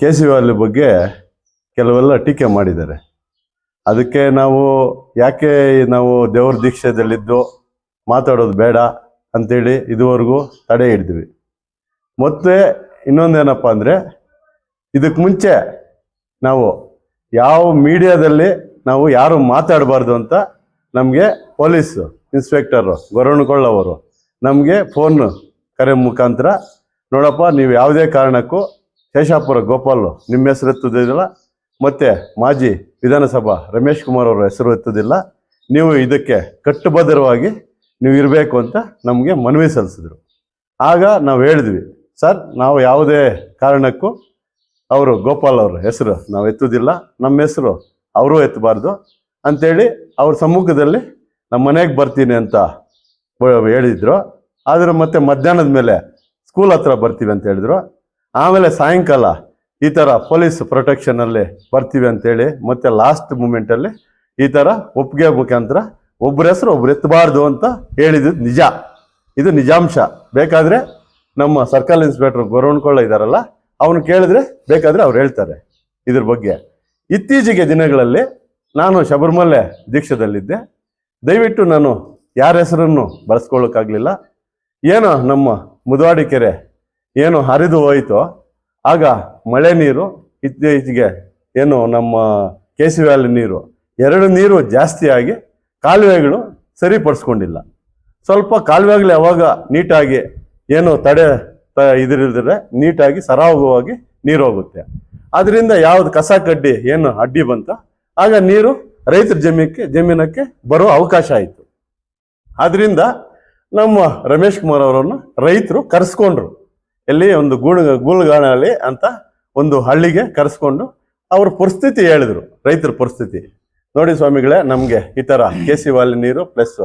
ಕೇಸರಿವಾಲ್ ಬಗ್ಗೆ ಕೆಲವೆಲ್ಲ ಟೀಕೆ ಮಾಡಿದ್ದಾರೆ. ಅದಕ್ಕೆ ನಾವು ಯಾಕೆ ನಾವು ದೇವ್ರ ದೀಕ್ಷೆದಲ್ಲಿದ್ದು ಮಾತಾಡೋದು ಬೇಡ ಅಂತೇಳಿ ಇದುವರೆಗೂ ತಡೆ ಹಿಡಿದ್ವಿ. ಮತ್ತೆ ಇನ್ನೊಂದೇನಪ್ಪ ಅಂದರೆ, ಇದಕ್ಕೆ ಮುಂಚೆ ನಾವು ಯಾವ ಮೀಡಿಯಾದಲ್ಲಿ ನಾವು ಯಾರು ಮಾತಾಡಬಾರ್ದು ಅಂತ ನಮಗೆ ಪೊಲೀಸ್ ಇನ್ಸ್ಪೆಕ್ಟರು ಗೊರವನಕೊಳ ಅವರು ನಮಗೆ ಫೋನ್ ಕರೆ ಮುಖಾಂತರ, ನೋಡಪ್ಪ ನೀವು ಯಾವುದೇ ಕಾರಣಕ್ಕೂ ಶೇಷಾಪುರ ಗೋಪಾಲ್ ನಿಮ್ಮ ಹೆಸರು ಎತ್ತುವುದಿಲ್ಲ, ಮತ್ತು ಮಾಜಿ ವಿಧಾನಸಭಾ ರಮೇಶ್ ಕುಮಾರ್ ಅವರ ಹೆಸರು ಎತ್ತುವುದಿಲ್ಲ, ನೀವು ಇದಕ್ಕೆ ಕಟ್ಟುಬದ್ಧವಾಗಿ ನೀವು ಇರಬೇಕು ಅಂತ ನಮಗೆ ಮನವಿ ಸಲ್ಲಿಸಿದ್ರು. ಆಗ ನಾವು ಹೇಳಿದ್ವಿ, ಸರ್ ನಾವು ಯಾವುದೇ ಕಾರಣಕ್ಕೂ ಅವರು ಗೋಪಾಲ್ ಅವ್ರ ಹೆಸರು ನಾವು ಎತ್ತುವುದಿಲ್ಲ, ನಮ್ಮ ಹೆಸರು ಅವರು ಎತ್ತಬಾರ್ದು ಅಂಥೇಳಿ ಅವ್ರ ಸಮ್ಮುಖದಲ್ಲಿ ನಮ್ಮ ಮನೆಗೆ ಬರ್ತೀನಿ ಅಂತ ಹೇಳಿದರು. ಆದರೆ ಮತ್ತೆ ಮಧ್ಯಾಹ್ನದ ಮೇಲೆ ಸ್ಕೂಲ್ ಹತ್ರ ಬರ್ತೀವಿ ಅಂತ ಹೇಳಿದ್ರು. ಆಮೇಲೆ ಸಾಯಂಕಾಲ ಈ ಥರ ಪೊಲೀಸ್ ಪ್ರೊಟೆಕ್ಷನಲ್ಲಿ ಬರ್ತೀವಿ ಅಂತೇಳಿ ಮತ್ತೆ ಲಾಸ್ಟ್ ಮೂಮೆಂಟಲ್ಲಿ ಈ ಥರ ಒಪ್ಪಿಗೆ ಮುಖಾಂತರ ಒಬ್ಬರ ಹೆಸರು ಒಬ್ರು ಎತ್ತಬಾರ್ದು ಅಂತ ಹೇಳಿದ್ದು ನಿಜ. ಇದು ನಿಜಾಂಶ. ಬೇಕಾದರೆ ನಮ್ಮ ಸರ್ಕಲ್ ಇನ್ಸ್ಪೆಕ್ಟರ್ ಗೊರವನಕೊಳ ಇದ್ದಾರಲ್ಲ, ಅವನು ಕೇಳಿದ್ರೆ ಬೇಕಾದರೆ ಅವ್ರು ಹೇಳ್ತಾರೆ ಇದ್ರ ಬಗ್ಗೆ. ಇತ್ತೀಚೆಗೆ ದಿನಗಳಲ್ಲಿ ನಾನು ಶಬರಿಮಲೆ ದೀಕ್ಷೆದಲ್ಲಿದ್ದೆ. ದಯವಿಟ್ಟು ನಾನು ಯಾರ ಹೆಸರನ್ನು ಬಳಸ್ಕೊಳ್ಳೋಕ್ಕಾಗಲಿಲ್ಲ. ಏನೋ ನಮ್ಮ ಮುದವಾಡಿ ಕೆರೆ ಏನು ಹರಿದು ಹೋಯಿತೋ, ಆಗ ಮಳೆ ನೀರು ಇತ್ತೀಚೆಗೆ ಏನು ನಮ್ಮ ಕೇಸರಿವಾಲ್ ನೀರು ಎರಡು ನೀರು ಜಾಸ್ತಿಯಾಗಿ ಕಾಲುವೆಗಳು ಸರಿಪಡಿಸ್ಕೊಂಡಿಲ್ಲ. ಸ್ವಲ್ಪ ಕಾಲುವೆಗಳು ಯಾವಾಗ ನೀಟಾಗಿ ಏನು ತಡೆ ಇದಿರಿದ್ರೆ ನೀಟಾಗಿ ಸರಾಗವಾಗಿ ನೀರು ಹೋಗುತ್ತೆ. ಅದರಿಂದ ಯಾವ್ದು ಕಸ ಕಡ್ಡಿ ಏನು ಅಡ್ಡಿ ಬಂತ, ಆಗ ನೀರು ರೈತರ ಜಮೀನಕ್ಕೆ ಬರೋ ಅವಕಾಶ ಆಯಿತು. ಆದ್ರಿಂದ ನಮ್ಮ ರಮೇಶ್ ಕುಮಾರ್ ಅವರನ್ನು ರೈತರು ಕರೆಸ್ಕೊಂಡ್ರು. ಎಲ್ಲಿ ಒಂದು ಗೂಳುಗಾಣಲ್ಲಿ ಅಂತ ಒಂದು ಹಳ್ಳಿಗೆ ಕರೆಸ್ಕೊಂಡು ಅವ್ರ ಪರಿಸ್ಥಿತಿ ಹೇಳಿದ್ರು, ರೈತರ ಪರಿಸ್ಥಿತಿ. ನೋಡಿ ಸ್ವಾಮಿಗಳೇ, ನಮಗೆ ಈ ಥರ ಕೇಸರಿವಾಲ್ ನೀರು ಪ್ಲಸ್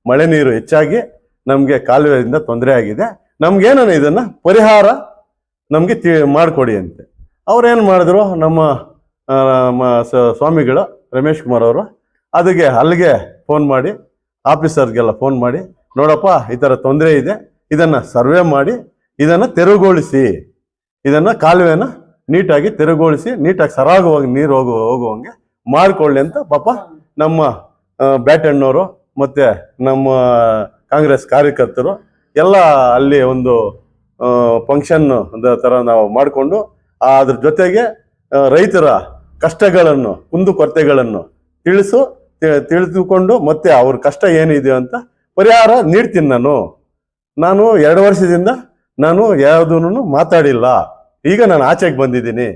ಮಳೆ ನೀರು ಹೆಚ್ಚಾಗಿ ನಮಗೆ ಕಾಲುವೆಯಿಂದ ತೊಂದರೆ ಆಗಿದೆ, ನಮ್ಗೇನ ಇದನ್ನು ಪರಿಹಾರ ನಮಗೆ ಮಾಡಿಕೊಡಿ ಅಂತೆ. ಅವ್ರೇನು ಮಾಡಿದ್ರು, ನಮ್ಮ ಸ್ವಾಮಿಗಳು ರಮೇಶ್ ಕುಮಾರ್ ಅವರು ಅದಕ್ಕೆ ಅಲ್ಲಿಗೆ ಫೋನ್ ಮಾಡಿ ಆಫೀಸರ್ಗೆಲ್ಲ ಫೋನ್ ಮಾಡಿ, ನೋಡಪ್ಪ ಈ ಥರ ತೊಂದರೆ ಇದೆ, ಇದನ್ನು ಸರ್ವೆ ಮಾಡಿ ಇದನ್ನು ತೆರವುಗೊಳಿಸಿ, ಇದನ್ನು ಕಾಲುವೆನ ನೀಟಾಗಿ ತೆರವುಗೊಳಿಸಿ ನೀಟಾಗಿ ಸರಾಗವಾಗಿ ನೀರು ಹೋಗುವಂಗೆ ಮಾಡಿಕೊಳ್ಳಿ ಅಂತ ಪಾಪ ನಮ್ಮ ಬ್ಯಾಟಣ್ಣವರು ಮತ್ತು ನಮ್ಮ ಕಾಂಗ್ರೆಸ್ ಕಾರ್ಯಕರ್ತರು ಎಲ್ಲ ಅಲ್ಲಿ ಒಂದು ಫಂಕ್ಷನ್ ಥರ ನಾವು ಮಾಡಿಕೊಂಡು ಅದ್ರ ಜೊತೆಗೆ ರೈತರ ಕಷ್ಟಗಳನ್ನು ಕುಂದುಕೊರತೆಗಳನ್ನು ತಿಳಿದುಕೊಂಡು ಮತ್ತೆ ಅವ್ರ ಕಷ್ಟ ಏನಿದೆ ಅಂತ ಪರಿಹಾರ ನೀಡ್ತೀನಿ. ನಾನು 2 ವರ್ಷದಿಂದ ನಾನು ಯಾವುದೂ ಮಾತಾಡಿಲ್ಲ, ಈಗ ನಾನು ಆಚೆಗೆ ಬಂದಿದ್ದೀನಿ,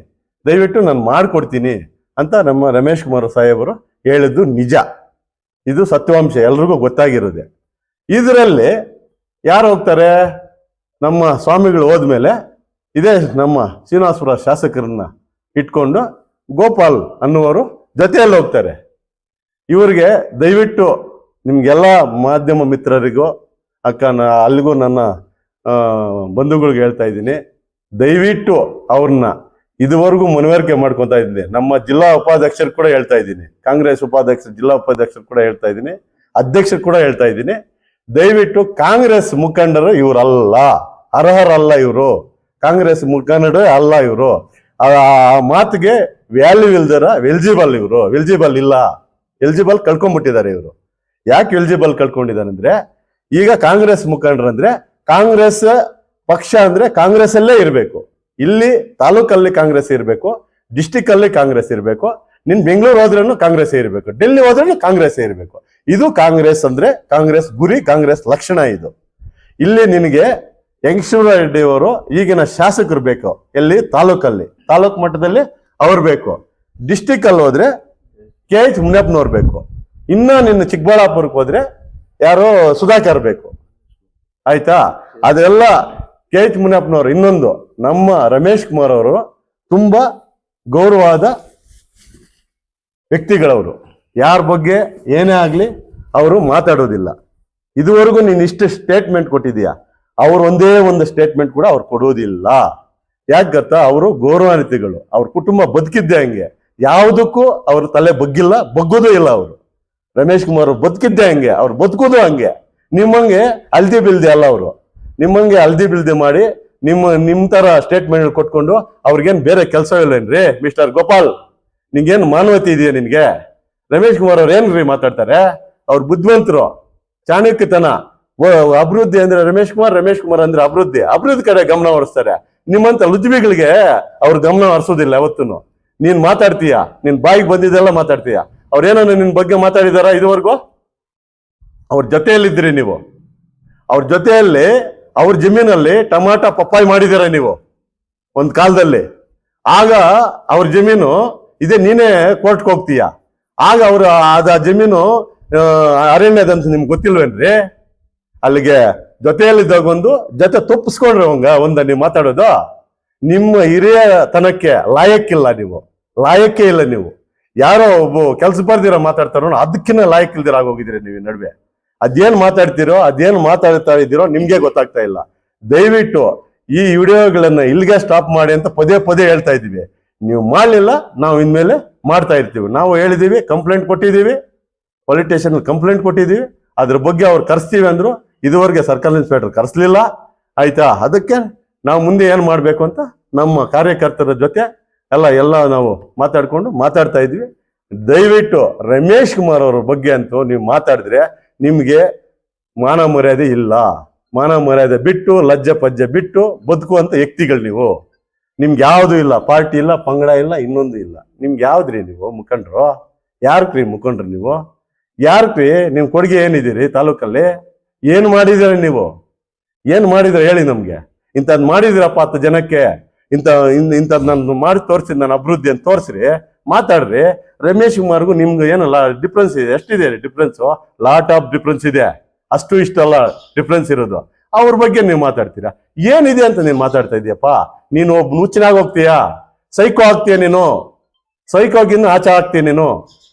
ದಯವಿಟ್ಟು ನಾನು ಮಾಡಿಕೊಡ್ತೀನಿ ಅಂತ ನಮ್ಮ ರಮೇಶ್ ಕುಮಾರ್ ಸಾಹೇಬರು ಹೇಳಿದ್ದು ನಿಜ. ಇದು ಸತ್ಯಾಂಶ, ಎಲ್ರಿಗೂ ಗೊತ್ತಾಗಿರೋದೆ. ಇದರಲ್ಲಿ ಯಾರು ಹೋಗ್ತಾರೆ, ನಮ್ಮ ಸ್ವಾಮಿಗಳು ಹೋದ್ಮೇಲೆ ಇದೇ ನಮ್ಮ ಶ್ರೀನಿವಾಸಪುರ ಶಾಸಕರನ್ನ ಇಟ್ಕೊಂಡು ಗೋಪಾಲ್ ಅನ್ನುವರು ಜೊತೆಯಲ್ಲಿ ಹೋಗ್ತಾರೆ. ಇವರಿಗೆ ದಯವಿಟ್ಟು ನಿಮ್ಗೆಲ್ಲ ಮಾಧ್ಯಮ ಮಿತ್ರರಿಗೂ ಅಲ್ಲಿಗೂ ನನ್ನ ಬಂಧುಗಳಿಗೆ ಹೇಳ್ತಾ ಇದ್ದೀನಿ, ದಯವಿಟ್ಟು ಅವ್ರನ್ನ ಇದುವರೆಗೂ ಮನವರಿಕೆ ಮಾಡ್ಕೊತಾ ಇದ್ದೀನಿ. ನಮ್ಮ ಜಿಲ್ಲಾ ಉಪಾಧ್ಯಕ್ಷರು ಕೂಡ ಹೇಳ್ತಾ ಇದ್ದೀನಿ, ಕಾಂಗ್ರೆಸ್ ಉಪಾಧ್ಯಕ್ಷರು ಜಿಲ್ಲಾ ಉಪಾಧ್ಯಕ್ಷರು ಕೂಡ ಹೇಳ್ತಾ ಇದ್ದೀನಿ, ಅಧ್ಯಕ್ಷರು ಕೂಡ ಹೇಳ್ತಾ ಇದ್ದೀನಿ, ದಯವಿಟ್ಟು ಕಾಂಗ್ರೆಸ್ ಮುಖಂಡರು ಇವರಲ್ಲ, ಅರ್ಹರಲ್ಲ ಇವರು, ಕಾಂಗ್ರೆಸ್ ಮುಖಂಡರೇ ಅಲ್ಲ ಇವರು. ಆ ಮಾತಿಗೆ ವ್ಯಾಲ್ಯೂ ಇಲ್ದರ ಎಲಿಜಿಬಲ್, ಇವರು ಎಲಿಜಿಬಲ್ ಇಲ್ಲ, ಎಲಿಜಿಬಲ್ ಕಳ್ಕೊಂಡ್ಬಿಟ್ಟಿದ್ದಾರೆ ಇವರು. ಯಾಕೆ ಎಲಿಜಿಬಲ್ ಕಳ್ಕೊಂಡಿದ್ದಾರೆ ಅಂದ್ರೆ, ಈಗ ಕಾಂಗ್ರೆಸ್ ಮುಖಂಡರಂದ್ರೆ ಕಾಂಗ್ರೆಸ್ ಪಕ್ಷ ಅಂದ್ರೆ ಕಾಂಗ್ರೆಸ್ ಅಲ್ಲೇ ಇರಬೇಕು. ಇಲ್ಲಿ ತಾಲೂಕಲ್ಲಿ ಕಾಂಗ್ರೆಸ್ ಇರಬೇಕು, ಡಿಸ್ಟಿಕ್ ಅಲ್ಲಿ ಕಾಂಗ್ರೆಸ್ ಇರಬೇಕು, ನಿನ್ ಬೆಂಗಳೂರು ಹೋದ್ರೂ ಕಾಂಗ್ರೆಸ್ ಇರಬೇಕು, ಡೆಲ್ಲಿ ಹೋದ್ರೂ ಕಾಂಗ್ರೆಸ್ ಇರಬೇಕು. ಇದು ಕಾಂಗ್ರೆಸ್ ಅಂದ್ರೆ ಕಾಂಗ್ರೆಸ್ ಗುರಿ, ಕಾಂಗ್ರೆಸ್ ಲಕ್ಷಣ ಇದು. ಇಲ್ಲಿ ನಿನಗೆ ಯಂಗೇಶ್ವರ ರೆಡ್ಡಿ ಅವರು ಈಗಿನ ಶಾಸಕರು ಬೇಕು, ಎಲ್ಲಿ ತಾಲೂಕಲ್ಲಿ, ತಾಲೂಕ್ ಮಟ್ಟದಲ್ಲಿ ಅವ್ರು ಬೇಕು. ಡಿಸ್ಟಿಕ್ ಅಲ್ಲಿ ಹೋದ್ರೆ KH ಮುನಿಯಪ್ಪನವ್ರು ಬೇಕು. ಇನ್ನ ನಿನ್ನ ಚಿಕ್ಕಬಳ್ಳಾಪುರಕ್ಕೆ ಹೋದ್ರೆ ಯಾರೋ ಸುಧಾಕರ್ ಬೇಕು, ಆಯ್ತಾ? ಅದೆಲ್ಲ KH ಮುನಿಯಪ್ಪನವರು. ಇನ್ನೊಂದು ನಮ್ಮ ರಮೇಶ್ ಕುಮಾರ್ ಅವರು ತುಂಬಾ ಗೌರವವಾದ ವ್ಯಕ್ತಿಗಳವರು, ಯಾರ ಬಗ್ಗೆ ಏನೇ ಆಗ್ಲಿ ಅವರು ಮಾತಾಡೋದಿಲ್ಲ. ಇದುವರೆಗೂ ನೀನು ಇಷ್ಟು ಸ್ಟೇಟ್ಮೆಂಟ್ ಕೊಟ್ಟಿದೀಯಾ, ಅವ್ರು ಒಂದೇ ಒಂದು ಸ್ಟೇಟ್ಮೆಂಟ್ ಕೂಡ ಅವ್ರು ಕೊಡೋದಿಲ್ಲ. ಯಾಕೆ ಗೊತ್ತಾ, ಅವರು ಗೌರವಾನ್ವಿತಿಗಳು, ಅವ್ರ ಕುಟುಂಬ ಬದುಕಿದ್ದೆ ಹಂಗೆ, ಯಾವುದಕ್ಕೂ ಅವ್ರ ತಲೆ ಬಗ್ಗಿಲ್ಲ, ಬಗ್ಗೋದು ಇಲ್ಲ. ಅವರು ರಮೇಶ್ ಕುಮಾರ್ ಬದುಕಿದ್ದೆ ಹಂಗೆ, ಅವ್ರು ಬದುಕೋದು ಹಂಗೆ. ನಿಮ್ಮಂಗೆ ಹಲ್ದಿ ಬಿಲ್ದೆ ಅಲ್ಲ ಅವರು, ನಿಮ್ಮಂಗೆ ಹಲ್ದಿ ಬಿಲ್ದೆ ಮಾಡಿ ನಿಮ್ ತರ ಸ್ಟೇಟ್ಮೆಂಟ್ ಕೊಟ್ಕೊಂಡು ಅವ್ರಿಗೇನ್ ಬೇರೆ ಕೆಲಸ ಇಲ್ಲೇನ್ರಿ ಮಿಸ್ಟರ್ ಗೋಪಾಲ್? ನಿಂಗೇನು ಮಾನವತೆ ಇದೆಯಾ ನಿನ್ಗೆ? ರಮೇಶ್ ಕುಮಾರ್ ಅವ್ರು ಏನ್ರಿ ಮಾತಾಡ್ತಾರೆ? ಅವ್ರು ಬುದ್ಧಿವಂತರು, ಚಾಣಕ್ಯತನ. ಅಭಿವೃದ್ಧಿ ಅಂದ್ರೆ ರಮೇಶ್ ಕುಮಾರ್ ಅಂದ್ರೆ ಅಭಿವೃದ್ಧಿ ಕಡೆ ಗಮನ ಹರಿಸ್ತಾರೆ. ನಿಮ್ಮಂತ ಲುಜ್ಬಿಗಳಿಗೆ ಅವ್ರ ಗಮನ ಹರಿಸೋದಿಲ್ಲ ಯಾವತ್ತೂ. ನೀನ್ ಮಾತಾಡ್ತೀಯ, ನಿನ್ ಬಾಯಿಗೆ ಬಂದಿದ್ದೆಲ್ಲ ಮಾತಾಡ್ತೀಯ. ಅವ್ರೇನೋ ನಿನ್ ಬಗ್ಗೆ ಮಾತಾಡಿದಾರ ಇದುವರೆಗೂ? ಅವ್ರ ಜೊತೆಯಲ್ಲಿದ್ದೀರಿ ನೀವು. ಅವ್ರ ಜೊತೆಯಲ್ಲಿ ಅವ್ರ ಜಮೀನಲ್ಲಿ ಟಮಾಟ ಪಪ್ಪಾಯಿ ಮಾಡಿದಿರ ನೀವು ಒಂದ್ ಕಾಲದಲ್ಲಿ. ಆಗ ಅವ್ರ ಜಮೀನು ಇದೇ, ನೀನೇ ಕೋರ್ಟ್ಗೆ ಹೋಗ್ತೀಯ. ಆಗ ಅವ್ರ ಆ ಜಮೀನು ಅರಣ್ಯದಂತ ನಿಮ್ಗೆ ಗೊತ್ತಿಲ್ವೇನ್ರಿ? ಅಲ್ಲಿಗೆ ಜೊತೆಯಲ್ಲಿದ್ದಾಗ ಜೊತೆ ತಪ್ಪಿಸ್ಕೊಂಡ್ರೆ ಒಂದ ನೀವು ಮಾತಾಡೋದು. ನಿಮ್ಮ ಹಿರಿಯ ತನಕ್ಕೆ ಲಾಯಕ್ಕೇ ಇಲ್ಲ ನೀವು. ಯಾರೋ ಒಬ್ಬ ಕೆಲ್ಸ ಬರ್ದಿರ ಮಾತಾಡ್ತಾರೋ ಅದಕ್ಕಿನ್ನ ಲಾಯಕ್ ಇಲ್ದಿರ ಆಗೋಗಿದ್ದೀರಿ ನೀವು ಈ ನಡುವೆ. ಅದೇನ್ ಮಾತಾಡ್ತಿರೋ, ಅದೇನ್ ಮಾತಾಡ್ತಾ ಇದ್ದೀರೋ ನಿಮ್ಗೆ ಗೊತ್ತಾಗ್ತಾ ಇಲ್ಲ. ದಯವಿಟ್ಟು ಈ ವಿಡಿಯೋಗಳನ್ನ ಇಲ್ಲಿಗೆ ಸ್ಟಾಪ್ ಮಾಡಿ ಅಂತ ಪದೇ ಹೇಳ್ತಾ ಇದ್ದೀವಿ. ನೀವು ಮಾಡ್ಲಿಲ್ಲ, ನಾವು ಇನ್ಮೇಲೆ ಮಾಡ್ತಾ ಇರ್ತೀವಿ. ನಾವು ಹೇಳಿದೀವಿ, ಕಂಪ್ಲೇಂಟ್ ಕೊಟ್ಟಿದ್ದೀವಿ, ಪೊಲೀಸ್ ಸ್ಟೇಷನ್ ಕಂಪ್ಲೇಂಟ್ ಕೊಟ್ಟಿದ್ದೀವಿ. ಅದ್ರ ಬಗ್ಗೆ ಅವ್ರು ಕರೆಸ್ತೀವಿ ಅಂದ್ರು. ಇದುವರೆಗೆ ಸರ್ಕಲ್ ಇನ್ಸ್ಪೆಕ್ಟರ್ ಕರೆಸ್ಲಿಲ್ಲ. ಆಯ್ತಾ? ಅದಕ್ಕೆ ನಾವು ಮುಂದೆ ಏನ್ ಮಾಡ್ಬೇಕು ಅಂತ ನಮ್ಮ ಕಾರ್ಯಕರ್ತರ ಜೊತೆ ಎಲ್ಲ ನಾವು ಮಾತಾಡ್ತಾ ಇದ್ವಿ. ದಯವಿಟ್ಟು ರಮೇಶ್ ಕುಮಾರ್ ಅವ್ರ ಬಗ್ಗೆ ಅಂತೂ ನೀವು ಮಾತಾಡಿದ್ರೆ ನಿಮ್ಗೆ ಮಾನ ಮರ್ಯಾದೆ ಇಲ್ಲ. ಮಾನ ಮರ್ಯಾದೆ ಬಿಟ್ಟು, ಲಜ್ಜೆ ಪಜ್ಜೆ ಬಿಟ್ಟು ಬದುಕುವಂತ ವ್ಯಕ್ತಿಗಳು ನೀವು. ನಿಮ್ಗೆ ಯಾವ್ದು ಇಲ್ಲ, ಪಾರ್ಟಿ ಇಲ್ಲ, ಪಂಗಡ ಇಲ್ಲ, ಇನ್ನೊಂದು ಇಲ್ಲ. ನಿಮ್ಗೆ ಯಾವ್ದ್ರಿ ನೀವು ಮುಖಂಡ್ರು? ಯಾರ್ಕ್ರಿ ಮುಖಂಡ್ರು ನೀವು? ಯಾರ್ಕ್ರಿ ನಿಮ್ ಕೊಡುಗೆ ಏನಿದ್ದೀರಿ ತಾಲೂಕಲ್ಲಿ? ಏನ್ ಮಾಡಿದಿರ ನೀವು? ಏನ್ ಮಾಡಿದ್ರೆ ಹೇಳಿ ನಮ್ಗೆ. ಇಂಥದ್ ಮಾಡಿದಿರಪ್ಪ 10 ಜನಕ್ಕೆ, ಇಂಥದ್ ನಾನು ಮಾಡಿ ತೋರಿಸಿದ್, ನಾನು ಅಭಿವೃದ್ಧಿ ಅಂತ ತೋರಿಸ್ರಿ, ಮಾತಾಡ್ರಿ. ರಮೇಶ್ ಕುಮಾರ್ಗೂ ನಿಮ್ಗೆ ಏನಲ್ಲ ಡಿಫ್ರೆನ್ಸ್ ಇದೆ. ಎಷ್ಟಿದೆ ಡಿಫ್ರೆನ್ಸ್? ಲಾಟ್ ಆಫ್ ಡಿಫ್ರೆನ್ಸ್ ಇದೆ. ಅಷ್ಟು ಇಷ್ಟಲ್ಲ ಡಿಫ್ರೆನ್ಸ್ ಇರೋದು. ಅವ್ರ ಬಗ್ಗೆ ನೀವು ಮಾತಾಡ್ತೀರಾ? ಏನಿದೆ ಅಂತ ನೀನ್ ಮಾತಾಡ್ತಾ ಇದೀಯಪ್ಪ? ನೀನು ಒಬ್ಬ ನುಚ್ಚಿನಾಗ ಹೋಗ್ತೀಯಾ? ಸೈಕೋ ಆಗ್ತೀಯ ನೀನು. ಸೈಕೋಗಿನ್ನು ಆಚೆ ಆಗ್ತೀಯ ನೀನು.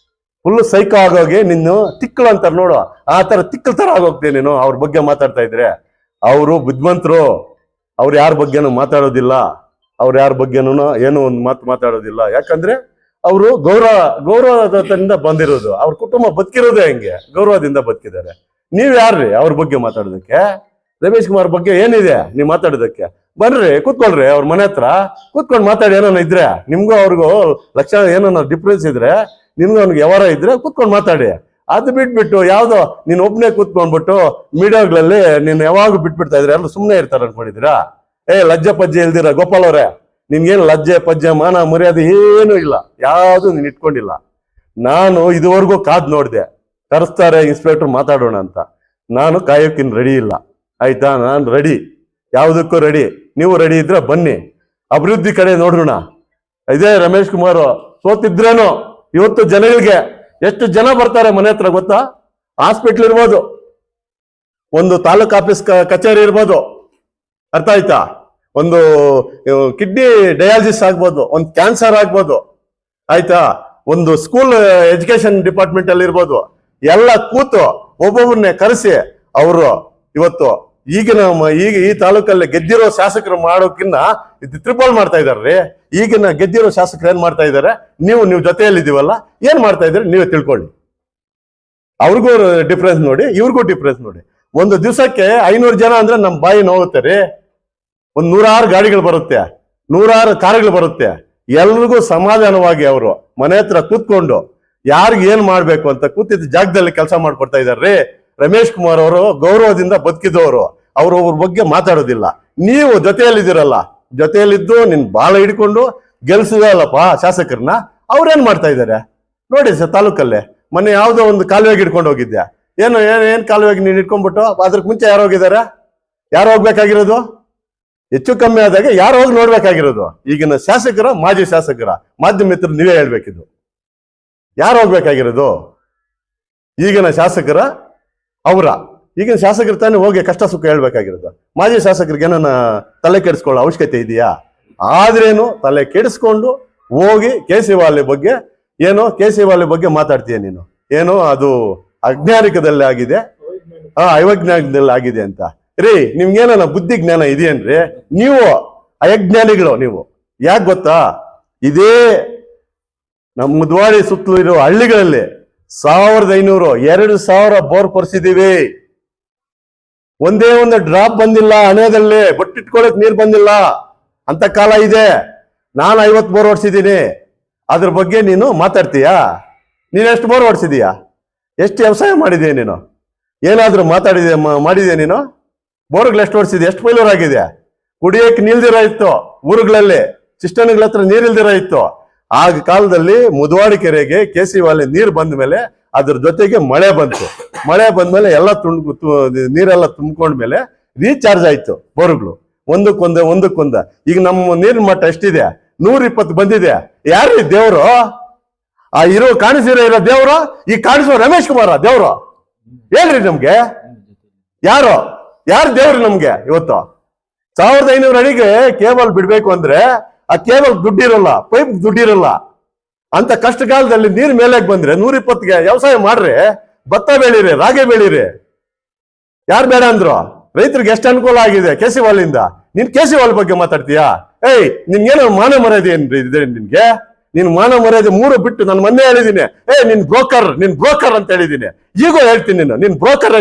ಫುಲ್ ಸೈಕೋ ಆಗೋಗಿ ನಿನ್ನು ತಿಕ್ಕಳು ಅಂತಾರೆ ನೋಡು, ಆ ತರ ತಿಕ್ಕಲ್ ತರ ಆಗೋಗ್ತೀಯ ನೀನು ಅವ್ರ ಬಗ್ಗೆ ಮಾತಾಡ್ತಾ ಇದ್ರೆ. ಅವರು ಬುದ್ಧಿವಂತರು. ಅವ್ರು ಯಾರ ಬಗ್ಗೆನೂ ಮಾತಾಡೋದಿಲ್ಲ. ಅವ್ರು ಯಾರ ಬಗ್ಗೆನೂ ಏನೋ ಒಂದು ಮಾತಾಡೋದಿಲ್ಲ. ಯಾಕಂದ್ರೆ ಅವರು ಗೌರವದಿಂದ ಬಂದಿರೋದು. ಅವ್ರ ಕುಟುಂಬ ಬದುಕಿರೋದೇ ಹೆಂಗೆ, ಗೌರವದಿಂದ ಬದುಕಿದ್ದಾರೆ. ನೀವ್ ಯಾರ್ರಿ ಅವ್ರ ಬಗ್ಗೆ ಮಾತಾಡೋದಕ್ಕೆ? ರಮೇಶ್ ಕುಮಾರ್ ಬಗ್ಗೆ ಏನಿದೆ ನೀವು ಮಾತಾಡೋದಕ್ಕೆ? ಬನ್ರಿ, ಕೂತ್ಕೊಳ್ರಿ ಅವ್ರ ಮನೆ ಹತ್ರ ಕೂತ್ಕೊಂಡು ಮಾತಾಡಿ. ಏನೋ ಇದ್ರೆ ನಿಮ್ಗೂ ಅವ್ರಿಗೂ ಲಕ್ಷ ಏನೋ ಡಿಫ್ರೆನ್ಸ್ ಇದ್ರೆ, ನಿಮ್ಗೂ ಅವ್ನಿಗೆ ವ್ಯವಹಾರ ಇದ್ರೆ ಕೂತ್ಕೊಂಡು ಮಾತಾಡಿ. ಅದು ಬಿಟ್ಬಿಟ್ಟು ಯಾವ್ದೋ ನೀನ್ ಒಬ್ನೇ ಕೂತ್ಕೊಂಡ್ಬಿಟ್ಟು ಮೀಡಿಯಾಗಳಲ್ಲಿ ನೀನ್ ಯಾವಾಗ ಬಿಟ್ಬಿಡ್ತಾ ಇದ್ರೆ ಎಲ್ಲ ಸುಮ್ನೆ ಇರ್ತಾರ ಅನ್ಕೊಂಡಿದ್ದೀರಾ? ಲಜ್ಜೆ ಪಜ್ಜೆ ಇಲ್ದಿರ ಗೋಪಾಲ್ ಅವ್ರೆ, ನಿನ್ಗೇನು ಲಜ್ಜೆ ಪಜ್ಜೆ ಮಾನ ಮರ್ಯಾದೆ ಏನು ಇಲ್ಲ, ಯಾವ್ದು ನೀನ್ ಇಟ್ಕೊಂಡಿಲ್ಲ. ನಾನು ಇದುವರೆಗೂ ಕಾದ್ ನೋಡ್ದೆ, ಕರೆಸ್ತಾರೆ ಇನ್ಸ್ಪೆಕ್ಟರ್ ಮಾತಾಡೋಣ ಅಂತ. ನಾನು ಕಾಯೋಕಿನ್ ರೆಡಿ ಇಲ್ಲ. ಆಯ್ತಾ? ನಾನು ರೆಡಿ, ಯಾವುದಕ್ಕೂ ರೆಡಿ. ನೀವು ರೆಡಿ ಇದ್ರೆ ಬನ್ನಿ, ಅಭಿವೃದ್ಧಿ ಕಡೆ ನೋಡೋಣ. ಇದೇ ರಮೇಶ್ ಕುಮಾರ್ ಸೋತಿದ್ರೇನು ಇವತ್ತು ಜನಗಳಿಗೆ ಎಷ್ಟು ಜನ ಬರ್ತಾರೆ ಮನೆ ಹತ್ರ ಗೊತ್ತಾ? ಹಾಸ್ಪಿಟ್ಲ್ ಇರ್ಬೋದು, ಒಂದು ತಾಲೂಕ್ ಆಫೀಸ್ ಕಚೇರಿ ಇರ್ಬೋದು, ಅರ್ಥ ಆಯ್ತಾ? ಒಂದು ಕಿಡ್ನಿ ಡಯಾಲಿಸಿಸ್ ಆಗ್ಬೋದು, ಒಂದು ಕ್ಯಾನ್ಸರ್ ಆಗ್ಬೋದು, ಆಯ್ತಾ? ಒಂದು ಸ್ಕೂಲ್ ಎಜುಕೇಶನ್ ಡಿಪಾರ್ಟ್ಮೆಂಟ್ ಅಲ್ಲಿ ಇರ್ಬೋದು. ಎಲ್ಲ ಕೂತು ಒಬ್ಬೊಬ್ಬರನ್ನೇ ಕರೆಸಿ ಅವರು ಇವತ್ತು ಈಗ ಈ ತಾಲೂಕಲ್ಲಿ ಗೆದ್ದಿರೋ ಶಾಸಕರು ಮಾಡೋಕ್ಕಿನ್ನ ತ್ರಿಪಲ್ ಮಾಡ್ತಾ ಇದಾರ್ರಿ. ಈಗಿನ ಗೆದ್ದಿರೋ ಶಾಸಕರು ಏನ್ ಮಾಡ್ತಾ ಇದಾರೆ? ನೀವು ಜೊತೆಯಲ್ಲಿ ಇದೀವಲ್ಲ, ಏನ್ ಮಾಡ್ತಾ ಇದಾರೆ ನೀವೇ ತಿಳ್ಕೊಳ್ಳಿ. ಅವ್ರಿಗೂ ಡಿಫ್ರೆನ್ಸ್ ನೋಡಿ, ಇವ್ರಿಗೂ ಡಿಫ್ರೆನ್ಸ್ ನೋಡಿ. ಒಂದು ದಿವಸಕ್ಕೆ 500 ಜನ ಅಂದ್ರೆ ನಮ್ ಬಾಯಿ ನೋವುತ್ತೆ ರೀ. ಒಂದ್ 106 ಗಾಡಿಗಳು ಬರುತ್ತೆ, 106 ಕಾರುಗಳು ಬರುತ್ತೆ. ಎಲ್ರಿಗೂ ಸಮಾಧಾನವಾಗಿ ಅವರು ಮನೆ ಹತ್ರ ಕೂತ್ಕೊಂಡು ಯಾರಿಗ ಏನ್ ಮಾಡ್ಬೇಕು ಅಂತ ಕೂತಿದ್ದ ಜಾಗದಲ್ಲಿ ಕೆಲಸ ಮಾಡ್ಕೊಡ್ತಾ ಇದಾರ್ರಿ. ರಮೇಶ್ ಕುಮಾರ್ ಅವರು ಗೌರವದಿಂದ ಬದುಕಿದವರು. ಅವ್ರ ಬಗ್ಗೆ ಮಾತಾಡೋದಿಲ್ಲ. ನೀವು ಜೊತೆಯಲ್ಲಿದ್ದೀರಲ್ಲ, ಜೊತೆಯಲ್ಲಿದ್ದು ನಿನ್ ಬಾಳ ಹಿಡ್ಕೊಂಡು ಗೆಲ್ಸಿದಲ್ಲಪ್ಪ ಶಾಸಕರನ್ನ. ಅವ್ರೇನ್ ಮಾಡ್ತಾ ಇದಾರೆ ನೋಡಿ ಸರ್. ತಾಲೂಕಲ್ಲೇ ಮೊನ್ನೆ ಯಾವ್ದೋ ಒಂದು ಕಾಲುವೆಗೆ ಹಿಡ್ಕೊಂಡು ಹೋಗಿದ್ದೆ. ಏನ್ ಕಾಲುವೆಗೆ ನೀನ್ ಹಿಡ್ಕೊಂಡ್ಬಿಟ್ಟು ಅದ್ರಕ್ ಮುಂಚೆ ಯಾರು ಹೋಗಿದ್ದಾರೆ? ಯಾರು ಹೋಗ್ಬೇಕಾಗಿರೋದು? ಹೆಚ್ಚು ಕಮ್ಮಿ ಆದಾಗ ಯಾರು ಹೋಗಿ ನೋಡ್ಬೇಕಾಗಿರೋದು? ಈಗಿನ ಶಾಸಕರ, ಮಾಜಿ ಶಾಸಕರ, ಮಾಧ್ಯಮ ಮಿತ್ರರು ನೀವೇ ಹೇಳ್ಬೇಕಿದ್ದು. ಯಾರು ಹೋಗ್ಬೇಕಾಗಿರೋದು? ಈಗಿನ ಶಾಸಕರ ಅವರ? ಈಗಿನ ಶಾಸಕರು ತಾನೇ ಹೋಗಿ ಕಷ್ಟ ಸುಖ ಹೇಳ್ಬೇಕಾಗಿರೋದು. ಮಾಜಿ ಶಾಸಕರಿಗೆ ಏನನ್ನ ತಲೆ ಕೆಡಿಸ್ಕೊಳ್ಳೋ ಅವಶ್ಯಕತೆ ಇದೆಯಾ? ಆದ್ರೇನು ತಲೆ ಕೆಡಿಸ್ಕೊಂಡು ಹೋಗಿ ಕೇಸರಿವಾಲ್ ಬಗ್ಗೆ ಮಾತಾಡ್ತೀಯ ನೀನು. ಏನೋ ಅದು ಅಜ್ಞಾನಿಕದಲ್ಲಿ ಆಗಿದೆ, ಅವೈಜ್ಞಾನಿಕದಲ್ಲಿ ಆಗಿದೆ ಅಂತ. ರೀ, ನಿಮ್ಗೇನ ಬುದ್ಧಿ ಜ್ಞಾನ ಇದೆಯೇನ್ರಿ? ನೀವು ಅಯಜ್ಞಾನಿಗಳು ನೀವು. ಯಾಕೆ ಗೊತ್ತಾ? ಇದೇ ನಮ್ಮ ಮುದ್ವಾಡಿ ಸುತ್ತಲೂ ಇರೋ ಹಳ್ಳಿಗಳಲ್ಲಿ 1500, 2000 ಬೋರ್ ಕೊರ್ಸಿದೀವಿ. ಒಂದೇ ಒಂದು ಡ್ರಾಪ್ ಬಂದಿಲ್ಲ ಹಣೆಯಲ್ಲಿ, ಬಟ್ಟಿಟ್ಕೊಳಕ್ ನೀರ್ ಬಂದಿಲ್ಲ ಅಂತ ಕಾಲ ಇದೆ. ನಾನು 50 ಬೋರ್ ಹೊಡ್ಸಿದ್ದೀನಿ, ಅದ್ರ ಬಗ್ಗೆ ನೀನು ಮಾತಾಡ್ತೀಯಾ? ನೀನು ಎಷ್ಟು ಬೋರ್ ಹೊಡ್ಸಿದೀಯಾ? ಎಷ್ಟು ವ್ಯವಸಾಯ ಮಾಡಿದೀಯ ನೀನು? ಏನಾದ್ರೂ ಮಾಡಿದೀಯ ನೀನು? ಬೋರ್ಗಳು ಎಷ್ಟು ಹೊಡ್ಸಿದ್ಯಾ? ಎಷ್ಟು ಫೈಲೂರ್ ಆಗಿದೆ? ಕುಡಿಯಕ್ಕೆ ನಿಲ್ದಿರ ಇತ್ತು ಊರುಗಳಲ್ಲಿ, ಸಿಸ್ಟಮ್ಗಳ ಹತ್ರ ನೀರಿಲ್ದಿರ ಇತ್ತು. ಆ ಕಾಲದಲ್ಲಿ ಮುದವಾಡಿ ಕೆರೆಗೆ KC ವಾಲೆ ನೀರು ಬಂದ ಮೇಲೆ ಅದ್ರ ಜೊತೆಗೆ ಮಳೆ ಬಂತು. ಮಳೆ ಬಂದ್ಮೇಲೆ ಎಲ್ಲ ನೀರೆಲ್ಲ ತುಂಬ್ಕೊಂಡ್ಮೇಲೆ ರೀಚಾರ್ಜ್ ಆಯ್ತು ಬೋರ್ಗಳು ಒಂದಕ್ಕೊಂದ. ಈಗ ನಮ್ಮ ನೀರಿನ ಮಟ್ಟ ಎಷ್ಟಿದೆ? 120 ಬಂದಿದೆ. ಯಾರು ದೇವ್ರು? ಆ ಕಾಣಿಸಿರೋ ದೇವ್ರು, ಈ ಕಾಣಿಸುವ ರಮೇಶ್ ಕುಮಾರ ದೇವ್ರು? ಹೇಳ್ರಿ ನಮ್ಗೆ, ಯಾರು ದೇವ್ರು ನಮ್ಗೆ? ಇವತ್ತು 1500 ಅಡಿಗೆ ಕೇಬಲ್ ಬಿಡ್ಬೇಕು ಅಂದ್ರೆ ಆ ಕೇಬಲ್ ದುಡ್ಡಿರಲ್ಲ, ಪೈಪ್ ದುಡ್ಡಿರಲ್ಲ. ಅಂತ ಕಷ್ಟ ಕಾಲದಲ್ಲಿ ನೀರ್ ಮೇಲೆ ಬಂದ್ರೆ 120ಗೆ ವ್ಯವಸಾಯ ಮಾಡ್ರಿ, ಭತ್ತ ಬೆಳೀರಿ, ರಾಗಿ ಬೆಳೀರಿ. ಯಾರು ಬೇಡ ಅಂದ್ರು? ರೈತರಿಗೆ ಎಷ್ಟು ಅನುಕೂಲ ಆಗಿದೆ KC ವಾಲಿಂದ. ನೀನ್ KC ವಾಲ್ ಬಗ್ಗೆ ಮಾತಾಡ್ತೀಯಾ? ನಿನ್ಗೇನೋ ಮಾನ ಮರ್ಯಾದೆ ಏನ್ರಿ ಇದೆ ನಿನ್ಗೆ? ನೀನ್ ಮಾನ ಮರ್ಯಾದೆ 3 ಬಿಟ್ಟು ನಾನು ಮೊನ್ನೆ ಹೇಳಿದ್ದೀನಿ, ನಿನ್ ಬ್ರೋಕರ್ ಅಂತ ಹೇಳಿದ್ದೀನಿ. ಈಗ ಹೇಳ್ತೀನಿ, ನೀನ್ ಬ್ರೋಕರ್.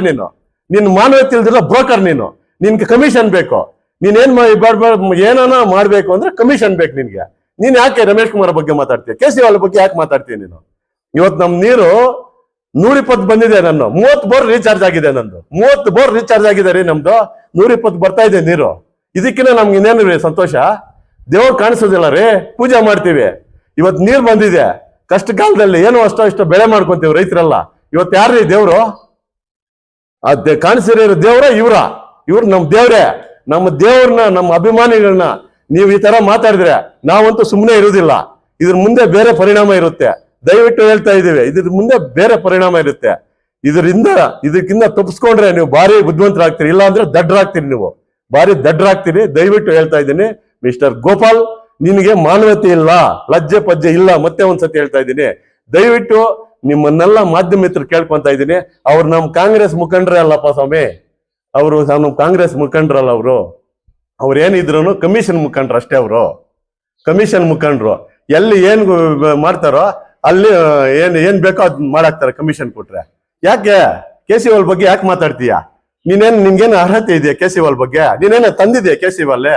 ನಿನ್ ಮಾನವತೆ ಇಲ್ದಿರೋ ಬ್ರೋಕರ್ ನೀನು. ನಿನ್ಗೆ ಕಮಿಷನ್ ಬೇಕು. ನೀನೇನ್ ಏನಾನ ಮಾಡ್ಬೇಕು ಅಂದ್ರೆ ಕಮಿಷನ್ ಬೇಕು ನಿನ್ಗೆ. ನೀನ್ ಯಾಕೆ ರಮೇಶ್ ಕುಮಾರ್ ಬಗ್ಗೆ ಮಾತಾಡ್ತೀಯ? KC ವಾಲ್ ಬಗ್ಗೆ ಯಾಕೆ ಮಾತಾಡ್ತೀಯ ನೀನು? ಇವತ್ತು ನಮ್ ನೀರು 120 ಬಂದಿದೆ. ನನ್ನ 30 ಬೋರ್ ರೀಚಾರ್ಜ್ ಆಗಿದೆ. ನಂದು 30 ಬೋರ್ ರೀಚಾರ್ಜ್ ಆಗಿದೆ ರೀ. ನಮ್ದು 120 ಬರ್ತಾ ಇದೆ ನೀರು. ಇದಕ್ಕಿಂತ ನಮ್ಗೆ ಇನ್ನೇನು ರೀ ಸಂತೋಷ? ದೇವ್ರು ಕಾಣಿಸೋದಿಲ್ಲ ರೀ, ಪೂಜೆ ಮಾಡ್ತೀವಿ. ಇವತ್ತು ನೀರ್ ಬಂದಿದೆ. ಕಷ್ಟ ಕಾಲದಲ್ಲಿ ಏನೋ ಅಷ್ಟೋ ಬೆಳೆ ಮಾಡ್ಕೊಂತೀವಿ ರೈತರೆಲ್ಲ. ಇವತ್ತು ಯಾರ್ರೀ ದೇವ್ರು? ಕಾಣಿಸಿರೋ ದೇವ್ರ ಇವ್ರು ನಮ್ ದೇವ್ರೇ. ನಮ್ಮ ದೇವ್ರನ್ನ, ನಮ್ಮ ಅಭಿಮಾನಿಗಳನ್ನ ನೀವು ಈ ತರ ಮಾತಾಡಿದ್ರೆ ನಾವಂತೂ ಸುಮ್ಮನೆ ಇರುವುದಿಲ್ಲ. ಇದ್ರ ಮುಂದೆ ಬೇರೆ ಪರಿಣಾಮ ಇರುತ್ತೆ. ದಯವಿಟ್ಟು ಹೇಳ್ತಾ ಇದೀವಿ, ಇದ್ರ ಮುಂದೆ ಬೇರೆ ಪರಿಣಾಮ ಇರುತ್ತೆ. ಇದಕ್ಕಿಂತ ತಪ್ಪಿಸ್ಕೊಂಡ್ರೆ ನೀವು ಭಾರಿ ಬುದ್ಧಿವಂತರಾಗ್ತೀರಿ, ಇಲ್ಲ ಅಂದ್ರೆ ದಡ್ಡರಾಗ್ತೀರಿ. ನೀವು ಭಾರಿ ದಡ್ಡರಾಗ್ತೀರಿ. ದಯವಿಟ್ಟು ಹೇಳ್ತಾ ಇದ್ದೀನಿ, ಮಿಸ್ಟರ್ ಗೋಪಾಲ್, ನಿನಗೆ ಮಾನವತೆ ಇಲ್ಲ, ಲಜ್ಜೆ ಪಜ್ಜೆ ಇಲ್ಲ. ಮತ್ತೆ ಒಂದ್ಸತಿ ಹೇಳ್ತಾ ಇದ್ದೀನಿ, ದಯವಿಟ್ಟು ನಿಮ್ಮನ್ನೆಲ್ಲ ಮಾಧ್ಯಮ ಮಿತ್ರರು ಕೇಳ್ಕೊಂತ ಇದ್ದೀನಿ. ಅವ್ರು ನಮ್ ಕಾಂಗ್ರೆಸ್ ಮುಖಂಡ್ರೆ ಅಲ್ಲಪ್ಪ ಸ್ವಾಮಿ, ಅವರು ನಮ್ಮ ಕಾಂಗ್ರೆಸ್ ಮುಖಂಡ್ರಲ್ಲ. ಅವ್ರು ಏನಿದ್ರು ಕಮಿಷನ್ ಮುಖಂಡ್ರು ಅಷ್ಟೇ. ಅವರು ಕಮಿಷನ್ ಮುಖಂಡ್ರು. ಎಲ್ಲಿ ಏನ್ ಮಾಡ್ತಾರೋ ಅಲ್ಲಿ ಏನ್ ಬೇಕೋ ಅದ್ ಮಾಡಾಕ್ತಾರೆ ಕಮಿಷನ್ ಕೊಟ್ರೆ. ಯಾಕೆ KC ವಾಲ್ ಬಗ್ಗೆ ಯಾಕೆ ಮಾತಾಡ್ತೀಯ? ನಿನ್ಗೇನು ಅರ್ಹತೆ ಇದೆಯಾ KC ವಾಲ್ ಬಗ್ಗೆ? ನೀನೇನ ತಂದಿದ್ಯಾ KC ವಾಲೆ?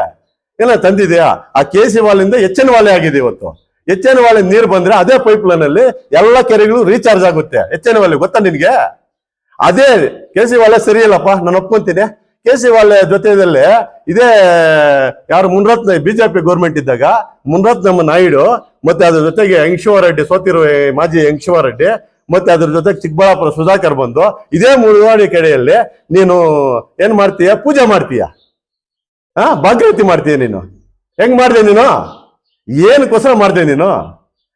ಏನೋ ತಂದಿದ್ಯಾ? ಆ KC ವಾಲಿಂದ HN ವಾಲೆ ಆಗಿದೆ ಇವತ್ತು. HN ವಾಲೆ ನೀರು ಬಂದ್ರೆ ಅದೇ ಪೈಪ್ ಲೈನ್ ಅಲ್ಲಿ ಎಲ್ಲ ಕೆರೆಗಳು ರೀಚಾರ್ಜ್ ಆಗುತ್ತೆ. HN ವಾಲೆ ಗೊತ್ತಾ ನಿನ್ಗೆ? ಅದೇ KC ವಾಲೆ ಸರಿ ಇಲ್ಲಪ್ಪ, ನಾನು ಒಪ್ಕೊಂತೀನಿ. KC ವಾಲೆ ಜೊತೆಯಲ್ಲಿ ಇದೇ ಯಾರು ಮುನ್ರತ್ನ BJP ಗೌರ್ಮೆಂಟ್ ಇದ್ದಾಗ ಮುನ್ರತ್ನಮ್ಮ ನಾಯ್ಡು, ಮತ್ತೆ ಅದ್ರ ಜೊತೆಗೆ ರೆಡ್ಡಿ, ಸೋತಿರುವ ಮಾಜಿ ರೆಡ್ಡಿ, ಮತ್ತೆ ಅದ್ರ ಜೊತೆಗೆ ಚಿಕ್ಕಬಳ್ಳಾಪುರ ಸುಧಾಕರ್ ಬಂದು ಇದೇ ಮುಳುವಾಡಿ ಕಡೆಯಲ್ಲಿ ನೀನು ಏನ್ ಮಾಡ್ತೀಯ? ಪೂಜೆ ಮಾಡ್ತೀಯ, ಭಾಗ್ಯವತಿ ಮಾಡ್ತೀಯ. ನೀನು ಹೆಂಗ್ ಮಾಡ್ದೆ? ನೀನು ಏನಕ್ಕೋಸ್ಕರ ಮಾಡ್ದೆ? ನೀನು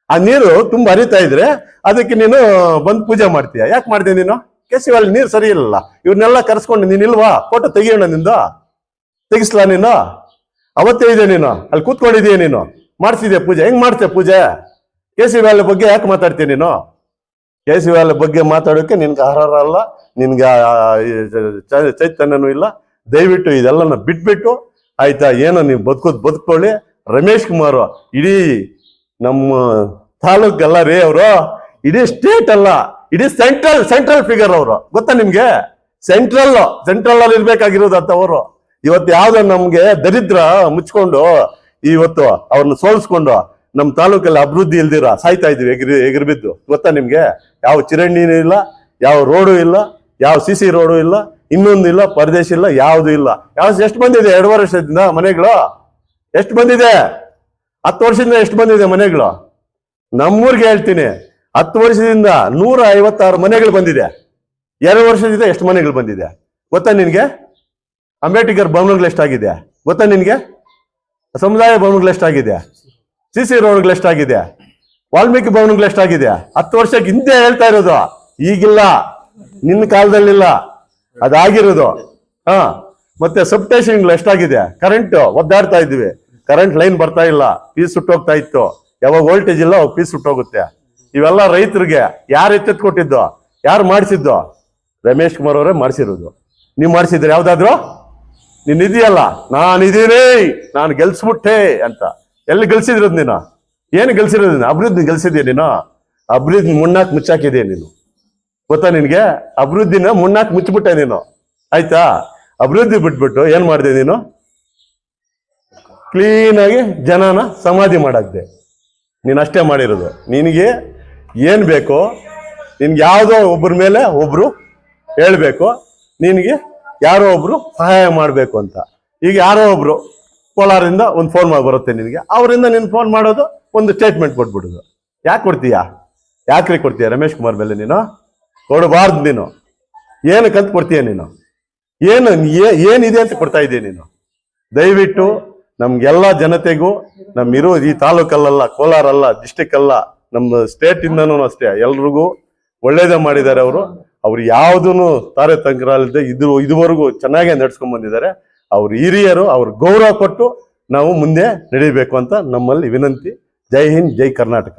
ಆ ನೀರು ತುಂಬಾ ಹರಿತಾ ಇದ್ರೆ ಅದಕ್ಕೆ ನೀನು ಬಂದು ಪೂಜೆ ಮಾಡ್ತೀಯ. ಯಾಕೆ ಮಾಡ್ದೆ ನೀನು? KC ವಾಲ್ ನೀರು ಸರಿ ಇಲ್ಲಲ್ಲ. ಇವ್ರನ್ನೆಲ್ಲ ಕರ್ಸ್ಕೊಂಡು ನೀನ್ ಇಲ್ವಾ? ಫೋಟೋ ತೆಗಿಯೋಣ, ತೆಗಿಸ್ಲಾ ನೀನು? ಅವತ್ತೇ ಇದೆ, ನೀನು ಅಲ್ಲಿ ಕೂತ್ಕೊಂಡಿದೀಯ, ನೀನು ಮಾಡ್ಸಿದ್ಯಾ ಪೂಜೆ? ಹೆಂಗ್ ಮಾಡ್ತೀಯ ಪೂಜೆ? KC ವಾಲ್ ಬಗ್ಗೆ ಯಾಕೆ ಮಾತಾಡ್ತೀಯ ನೀನು? KC ವಾಲ್ ಬಗ್ಗೆ ಮಾತಾಡೋಕೆ ನಿನ್ಗೆ ಅರ್ಹ ಅಲ್ಲ, ನಿನ್ಗೆ ಚೈತನ್ಯನೂ ಇಲ್ಲ. ದಯವಿಟ್ಟು ಇದೆಲ್ಲ ಬಿಟ್ಬಿಟ್ಟು ಆಯ್ತಾ, ಏನೋ ನೀವು ಬದುಕೊಳ್ಳಿ. ರಮೇಶ್ ಕುಮಾರ್ ಇಡೀ ನಮ್ಮ ತಾಲೂಕಲ್ಲ ರೀ, ಅವರು ಇಡೀ ಸ್ಟೇಟ್ ಅಲ್ಲ, ಇಡೀ ಸೆಂಟ್ರಲ್ ಫಿಗರ್ ಅವರು. ಗೊತ್ತಾ ನಿಮ್ಗೆ? ಸೆಂಟ್ರಲ್ ಅಲ್ಲಿ ಇರ್ಬೇಕಾಗಿರೋದು ಅಂತ ಅವರು. ಇವತ್ತು ಯಾವ್ದೋ ನಮ್ಗೆ ದರಿದ್ರ ಮುಚ್ಕೊಂಡು ಇವತ್ತು ಅವ್ರನ್ನ ಸೋಲ್ಸ್ಕೊಂಡು ನಮ್ ತಾಲೂಕಲ್ಲಿ ಅಭಿವೃದ್ಧಿ ಇಲ್ದಿರ ಸಾಯ್ತಾ ಇದೀವಿ ಎಗರು ಬಿದ್ದು. ಗೊತ್ತಾ ನಿಮ್ಗೆ? ಯಾವ ಚಿರಂಡಿನೂ ಇಲ್ಲ, ಯಾವ ರೋಡು ಇಲ್ಲ, ಯಾವ CC ರೋಡು ಇಲ್ಲ, ಇನ್ನೊಂದು ಇಲ್ಲ, ಪರದೇಶ ಇಲ್ಲ, ಯಾವ್ದು ಇಲ್ಲ. ಎಷ್ಟು ಬಂದಿದೆ 2 ವರ್ಷದಿಂದ ಮನೆಗಳು? ಎಷ್ಟು ಬಂದಿದೆ? 10 ವರ್ಷದಿಂದ ಎಷ್ಟು ಬಂದಿದೆ ಮನೆಗಳು? ನಮ್ಮೂರ್ಗೆ ಹೇಳ್ತೀನಿ, 10 ವರ್ಷದಿಂದ 156 ಮನೆಗಳು ಬಂದಿದೆ. 2 ವರ್ಷದಿಂದ ಎಷ್ಟು ಮನೆಗಳು ಬಂದಿದೆ ಗೊತ್ತಾ ನಿನ್ಗೆ? ಅಂಬೇಡ್ಕರ್ ಭವನಗಳು ಎಷ್ಟಾಗಿದೆ ಗೊತ್ತಾ ನಿನ್ಗೆ? ಸಮುದಾಯ ಭವನಗಳು ಎಷ್ಟಾಗಿದೆ? CC ರೋಡ್ಗಳು ಎಷ್ಟಾಗಿದೆ? ವಾಲ್ಮೀಕಿ ಭವನಗಳು ಎಷ್ಟಾಗಿದೆ? 10 ವರ್ಷಕ್ಕೆ ಹಿಂದೆ ಹೇಳ್ತಾ ಇರೋದು, ಈಗಿಲ್ಲ, ನಿನ್ನ ಕಾಲದಲ್ಲಿಲ್ಲ, ಅದಾಗಿರೋದು. ಮತ್ತೆ ಸಬ್ಸ್ಟೇಷನ್ಗಳು ಎಷ್ಟಾಗಿದೆ? ಕರೆಂಟ್ ಒದ್ದಾಡ್ತಾ ಇದ್ವಿ, ಕರೆಂಟ್ ಲೈನ್ ಬರ್ತಾ ಇಲ್ಲ, ಪೀಸ್ ಸುಟ್ಟೋಗ್ತಾ ಇತ್ತು. ಯಾವಾಗ ವೋಲ್ಟೇಜ್ ಇಲ್ಲ ಅವಾಗ ಪೀಸ್ ಸುಟ್ಟೋಗುತ್ತೆ. ಇವೆಲ್ಲ ರೈತರಿಗೆ ಯಾರು ಎತ್ತೆತ್ಕೊಟ್ಟಿದ್ದು? ಯಾರು ಮಾಡಿಸಿದ್ದು? ರಮೇಶ್ ಕುಮಾರ್ ಅವರೇ ಮಾಡಿಸಿರೋದು. ನೀವು ಮಾಡಿಸಿದ್ರೆ ಯಾವ್ದಾದ್ರು? ನೀನ್ ಇದೆಯಲ್ಲ, ನಾನಿದ್ದೀನಿ, ನಾನು ಗೆಲ್ಸ್ಬಿಟ್ಟೆ ಅಂತ. ಎಲ್ಲಿ ಗೆಲ್ಸಿದ್ರದ್ ನೀನು? ಏನು ಗೆಲ್ಸಿರೋದು ನೀನು? ಅಭಿವೃದ್ಧಿ ಗೆಲ್ಸಿದ್ಯಾ ನೀನು? ಅಭಿವೃದ್ಧಿ ಮುನ್ನಾಕ್ ಮುಚ್ಚಾಕಿದೆಯಾ ನೀನು? ಗೊತ್ತಾ ನಿನ್ಗೆ? ಅಭಿವೃದ್ಧಿನ ಮುನ್ನಾಕ್ ಮುಚ್ಚಿಬಿಟ್ಟೆ ನೀನು, ಆಯ್ತಾ? ಅಭಿವೃದ್ಧಿ ಬಿಟ್ಬಿಟ್ಟು ಏನ್ ಮಾಡಿದೆ ನೀನು? ಕ್ಲೀನಾಗಿ ಜನನ ಸಮಾಧಿ ಮಾಡಾಕ್ದೆ. ನೀನು ಅಷ್ಟೇ ಮಾಡಿರೋದು. ನಿನಗೆ ಏನ್ ಬೇಕೋ, ನಿನ್ಗೆ ಯಾವುದೋ ಒಬ್ಬರ ಮೇಲೆ ಒಬ್ರು ಹೇಳ್ಬೇಕು, ನಿನಗೆ ಯಾರೋ ಒಬ್ರು ಸಹಾಯ ಮಾಡಬೇಕು ಅಂತ. ಈಗ ಯಾರೋ ಒಬ್ರು ಕೋಲಾರದಿಂದ ಒಂದು ಫೋನ್ ಬರುತ್ತೆ ನಿನಗೆ, ಅವರಿಂದ ನೀನು ಫೋನ್ ಮಾಡೋದು, ಒಂದು ಸ್ಟೇಟ್ಮೆಂಟ್ ಕೊಟ್ಬಿಡೋದು. ಯಾಕೆ ಕೊಡ್ತೀಯಾ? ಯಾಕ್ರಿ ಕೊಡ್ತೀಯ? ರಮೇಶ್ ಕುಮಾರ್ ಮೇಲೆ ನೀನು ಕೊಡಬಾರ್ದು. ನೀನು ಏನಕ್ಕಂತ ಕೊಡ್ತೀಯ? ನೀನು ಏನಿದೆ ಅಂತ ಕೊಡ್ತಾ ಇದೀಯ ನೀನು? ದಯವಿಟ್ಟು ನಮ್ಗೆಲ್ಲ ಜನತೆಗೂ, ನಮ್ಮಿರೋ ಈ ತಾಲೂಕಲ್ಲ, ಕೋಲಾರ ಅಲ್ಲ, ಡಿಸ್ಟಿಕ್ ಅಲ್ಲ, ನಮ್ಮ ಸ್ಟೇಟ್ ಇಂದನೂ ಅಷ್ಟೇ ಎಲ್ರಿಗೂ ಒಳ್ಳೇದೇ ಮಾಡಿದ್ದಾರೆ ಅವರು. ಅವ್ರು ಯಾವುದೂ ತಾರೆ ತಂಕರಾಲಿದ್ದೆ ಇದುವರೆಗೂ ಚೆನ್ನಾಗೇ ನಡ್ಸ್ಕೊಂಡ್ ಬಂದಿದ್ದಾರೆ. ಅವ್ರ ಹಿರಿಯರು, ಅವ್ರ ಗೌರವ ಕೊಟ್ಟು ನಾವು ಮುಂದೆ ನಡೀಬೇಕು ಅಂತ ನಮ್ಮಲ್ಲಿ ವಿನಂತಿ. ಜೈ ಹಿಂದ್, ಜೈ ಕರ್ನಾಟಕ.